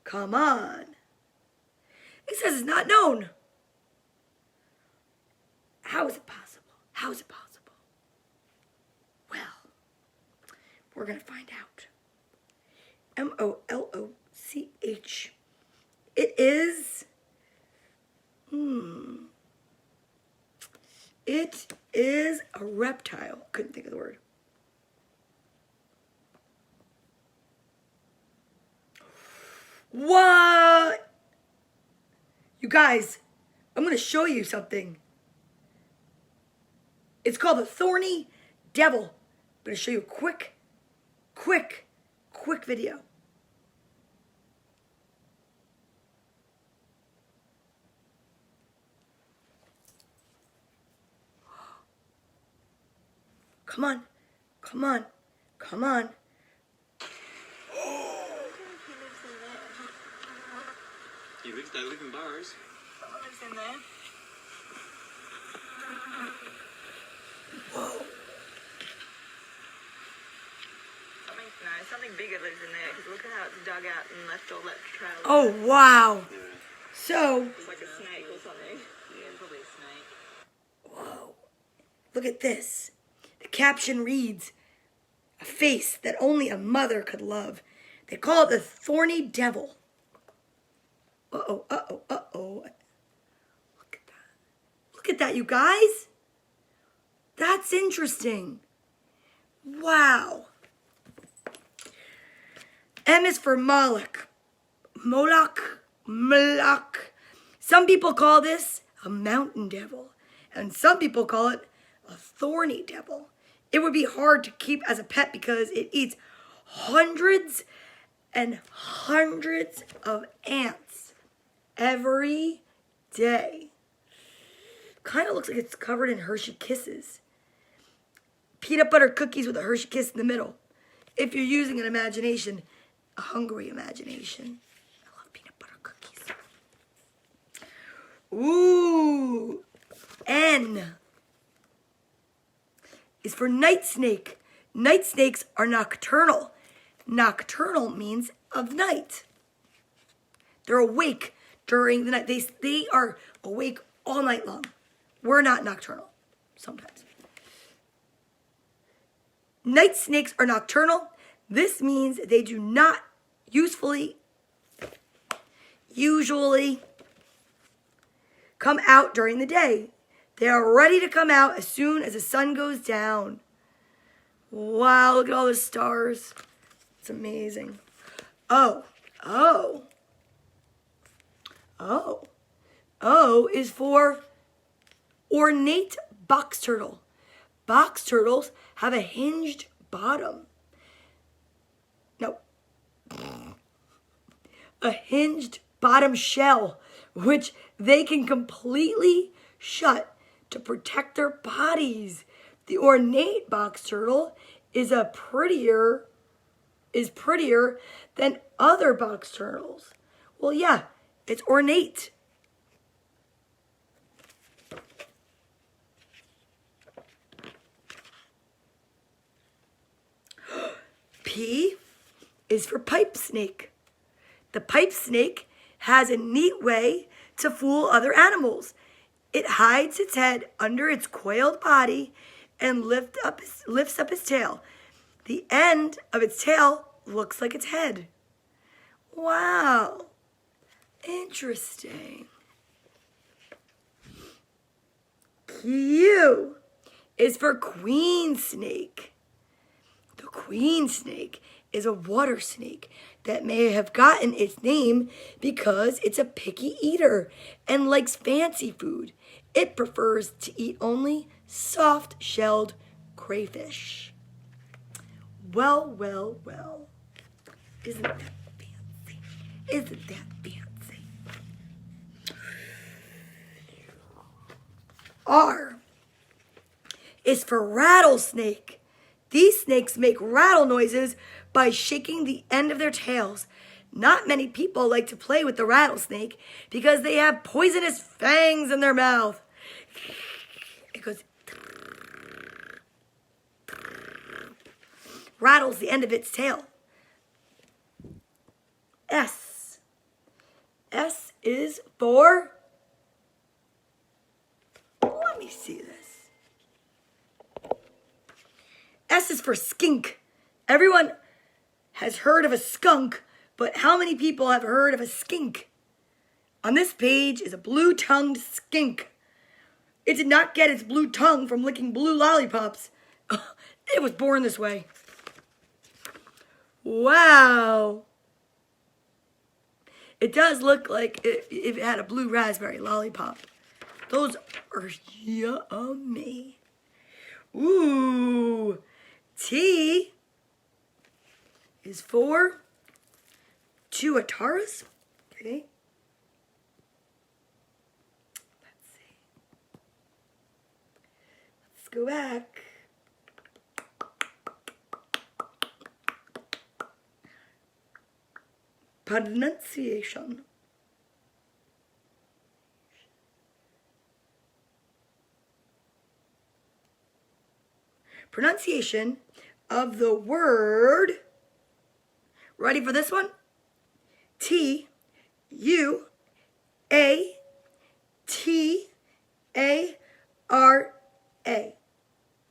Come on. It says it's not known. How is it possible? How is it possible? Well, we're going to find out. M-O-L-O-C-H. It is... It is a reptile. Couldn't think of the word. What? You guys, I'm going to show you something. It's called the thorny devil. I'm going to show you a quick video. Come on. Come on. Come on. They live in bars. Someone lives in there. Whoa. Something bigger lives in there, because look at how it's dug out and left all that trail. Oh, wow. Yeah. So, It's like a snake or something. Yeah, probably a snake. whoa. Look at this. The caption reads, a face that only a mother could love. They call it the thorny devil. Uh-oh, uh-oh, uh-oh. Look at that. Look at that, you guys. That's interesting. Wow. M is for Moloch. Moloch. Some people call this a mountain devil, and some people call it a thorny devil. It would be hard to keep as a pet because it eats hundreds and hundreds of ants every day. Kind of looks like it's covered in Hershey Kisses. Peanut butter cookies with a Hershey Kiss in the middle. If you're using an imagination, a hungry imagination. I love peanut butter cookies. Ooh. N is for night snake. Night snakes are nocturnal. Nocturnal means of night. They're awake during the night. They are awake all night long. We're not nocturnal sometimes. Night snakes are nocturnal. This means they do not usually come out during the day. They are ready to come out as soon as the sun goes down. Wow, look at all the stars. It's amazing. O is for ornate box turtle. Box turtles have a hinged bottom. No. A hinged bottom shell, which they can completely shut to protect their bodies. The ornate box turtle is prettier than other box turtles? Well, yeah, it's ornate. P is for pipe snake. The pipe snake has a neat way to fool other animals. It hides its head under its coiled body and lifts up its tail. The end of its tail looks like its head. Wow. Interesting. Q is for queen snake. The queen snake is a water snake that may have gotten its name because it's a picky eater and likes fancy food. It prefers to eat only soft-shelled crayfish. Well, well, well. Isn't that fancy? Isn't that fancy? R is for rattlesnake. These snakes make rattle noises by shaking the end of their tails. Not many people like to play with the rattlesnake because they have poisonous fangs in their mouth. It goes, rattles the end of its tail. S. S is for, let me see this. S is for skink. Everyone has heard of a skunk, but how many people have heard of a skink? On this page is a blue-tongued skink. It did not get its blue tongue from licking blue lollipops. It was born this way. Wow. It does look like if it had a blue raspberry lollipop. Those are yummy. Ooh. T is for tuataras. Okay. Let's see. Let's go back. Pronunciation. Pronunciation of the word. Ready for this one? T-U-A-T-A-R-A.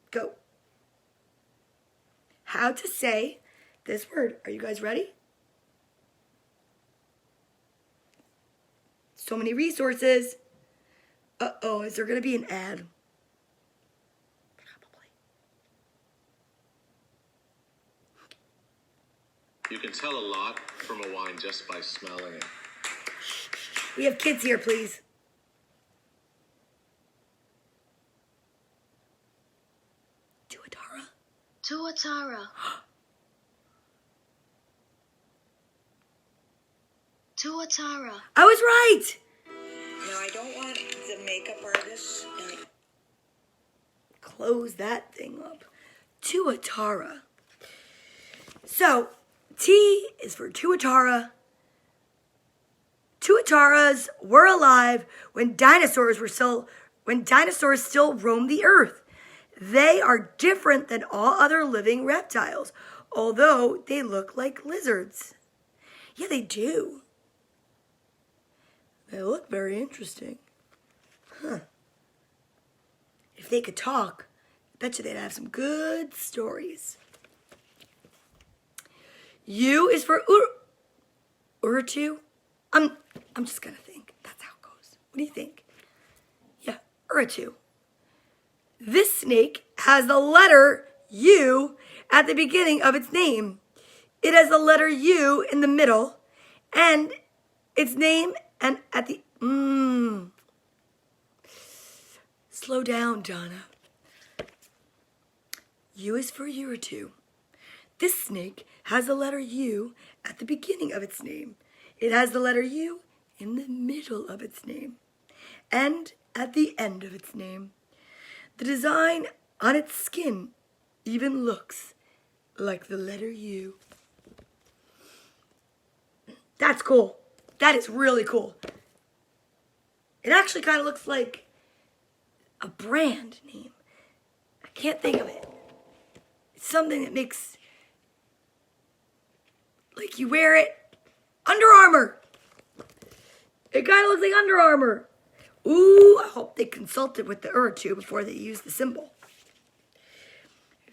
Go. How to say this word. Are you guys ready? So many resources. Uh-oh, is there going to be an ad? Probably. You can tell a lot from a wine just by smelling it. We have kids here, please. Tuatara. Tuatara. Tuatara. I was right. Now, I don't want the makeup artist. Close that thing up. Tuatara. So, T is for Tuatara. Tuataras were alive when dinosaurs still roamed the earth. They are different than all other living reptiles, although they look like lizards. Yeah, they do. They look very interesting. Huh. If they could talk, I bet you they'd have some good stories. U is for Urtu. I'm just gonna think. That's how it goes. What do you think? Yeah, Urtu. This snake has the letter U at the beginning of its name. It has the letter U in the middle, and its name and at the Slow down, Donna. U is for Urtu. This snake has the letter U at the beginning of its name. It has the letter U in the middle of its name and at the end of its name. The design on its skin even looks like the letter U. That's cool. That is really cool. It actually kind of looks like a brand name. I can't think of it. It's something that makes, like you wear it. Under Armour. It kind of looks like Under Armour. Ooh, I hope they consulted with the Urtu before they used the symbol.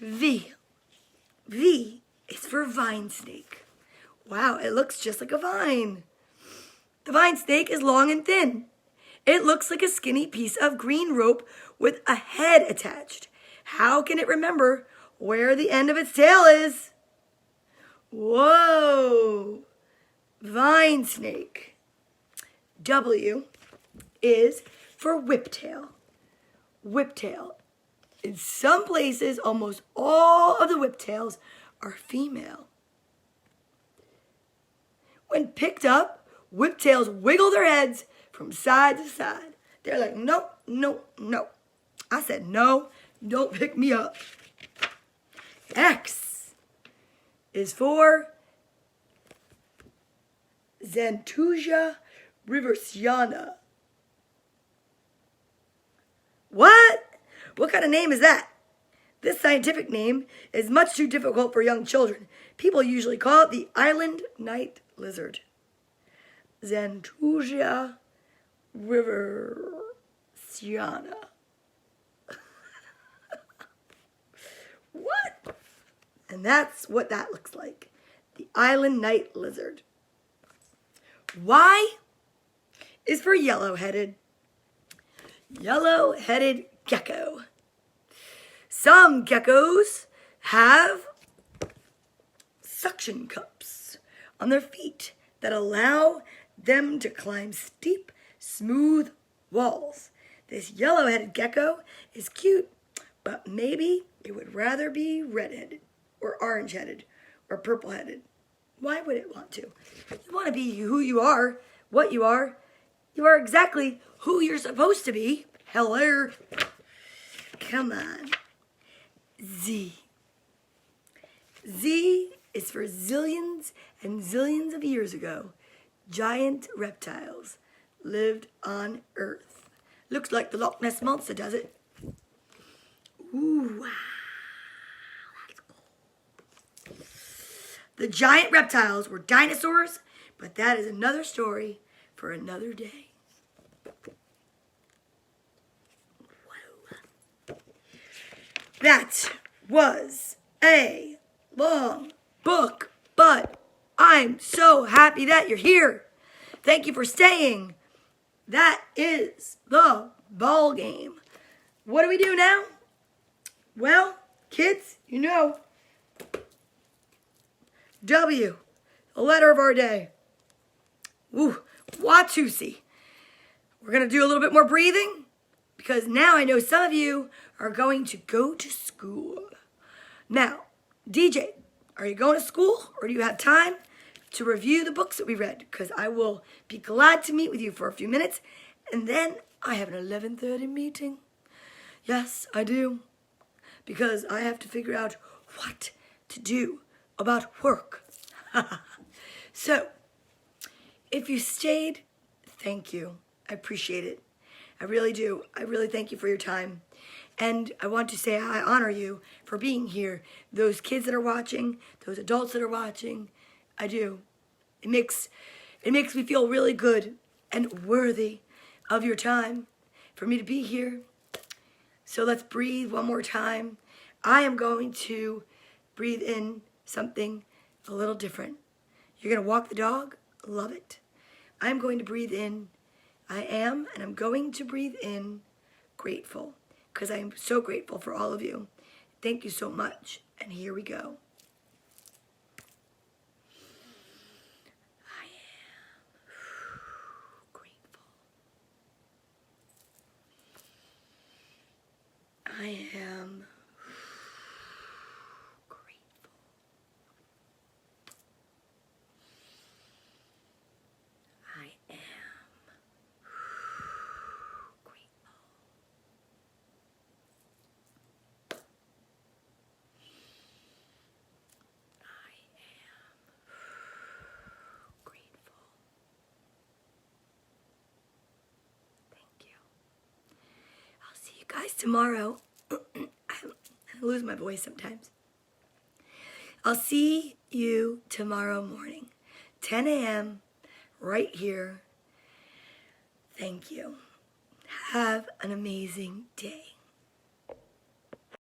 V. V is for vine snake. Wow, it looks just like a vine. The vine snake is long and thin. It looks like a skinny piece of green rope with a head attached. How can it remember where the end of its tail is? Whoa! Vine snake. W is for whiptail. Whiptail. In some places, almost all of the whiptails are female. When picked up, whiptails wiggle their heads from side to side. They're like, no, no, no. I said, no, don't pick me up. X is for Xantusia riversiana. What? What kind of name is that? This scientific name is much too difficult for young children. People usually call it the island night lizard. Xantusia riversiana. What? And that's what that looks like. The island night lizard. Y is for yellow-headed. Yellow-headed gecko. Some geckos have suction cups on their feet that allow them to climb steep, smooth walls. This yellow-headed gecko is cute, but maybe it would rather be red-headed or orange-headed or purple-headed. Why would it want to? You want to be who you are, what you are. You are exactly who you're supposed to be. Hello. Come on. Z. Z is for zillions and zillions of years ago. Giant reptiles lived on Earth. Looks like the Loch Ness Monster, does it? Ooh, wow. That's cool. The giant reptiles were dinosaurs, but that is another story for another day. Whoa. That was a long book, but I'm so happy that you're here. Thank you for staying. That is the ball game. What do we do now? Well, kids, you know, W, the letter of our day. Ooh, Watusi. We're going to do a little bit more breathing because now I know some of you are going to go to school. Now, DJ, are you going to school or do you have time to review the books that we read? Because I will be glad to meet with you for a few minutes and then I have an 11:30 meeting. Yes, I do. Because I have to figure out what to do about work. So, if you stayed, thank you. I appreciate it. I really do. I really thank you for your time. And I want to say I honor you for being here. Those kids that are watching, those adults that are watching, I do. It makes me feel really good and worthy of your time for me to be here. So let's breathe one more time. I am going to breathe in something a little different. You're going to walk the dog? Love it. I'm going to breathe in. And I'm going to breathe in grateful because I am so grateful for all of you. Thank you so much. And here we go. I am grateful. I am grateful. I am grateful. guys tomorrow. I lose my voice sometimes. I'll see you tomorrow morning, 10 a.m., right here. Thank you. Have an amazing day.